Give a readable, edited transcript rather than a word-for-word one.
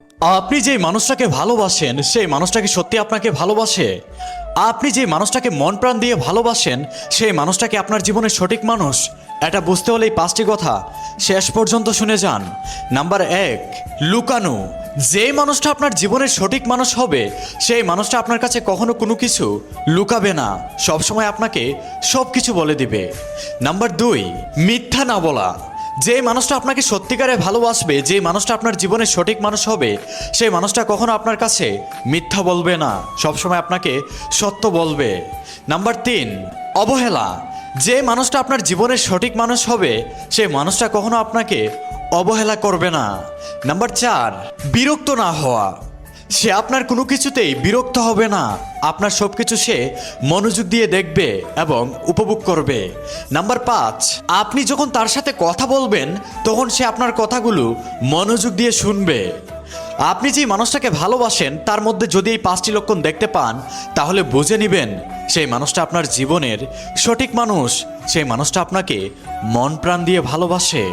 আপনি যেই মানুষটাকে ভালোবাসেন সেই মানুষটা কি সত্যি আপনাকে ভালোবাসে? আপনি যেই মানুষটাকে মন প্রাণ দিয়ে ভালোবাসেন সেই মানুষটা কি আপনার জীবনের সঠিক মানুষ? এটা বুঝতে হলে এই 5টি কথা শেষ পর্যন্ত শুনে যান। নাম্বার 1, লুকানো। যে মানুষটা আপনার জীবনের সঠিক মানুষ হবে সেই মানুষটা আপনার কাছে কখনো কোনো কিছু লুকাবে না, সবসময় আপনাকে সব কিছু বলে দিবে। নাম্বার 2, মিথ্যা না বলা। যে মানুষটা আপনাকে সত্যিকারে ভালোবাসবে, যে মানুষটা আপনার জীবনের সঠিক মানুষ হবে, সেই মানুষটা কখনো আপনার কাছে মিথ্যা বলবে না, সবসময় আপনাকে সত্য বলবে। নাম্বার 3, অবহেলা। যে মানুষটা আপনার জীবনের সঠিক মানুষ হবে সেই মানুষটা কখনো আপনাকে অবহেলা করবে না। নাম্বার 4, বিরক্ত না হওয়া। সে আপনার কোনো কিছুতেই বিরক্ত হবে না, আপনার সব কিছু সে মনোযোগ দিয়ে দেখবে এবং উপভোগ করবে। নাম্বার 5, আপনি যখন তার সাথে কথা বলবেন তখন সে আপনার কথাগুলো মনোযোগ দিয়ে শুনবে। আপনি যে মানুষটাকে ভালোবাসেন তার মধ্যে যদি এই 5টি লক্ষণ দেখতে পান তাহলে বুঝে নেবেন সেই মানুষটা আপনার জীবনের সঠিক মানুষ, সেই মানুষটা আপনাকে মন প্রাণ দিয়ে ভালোবাসে।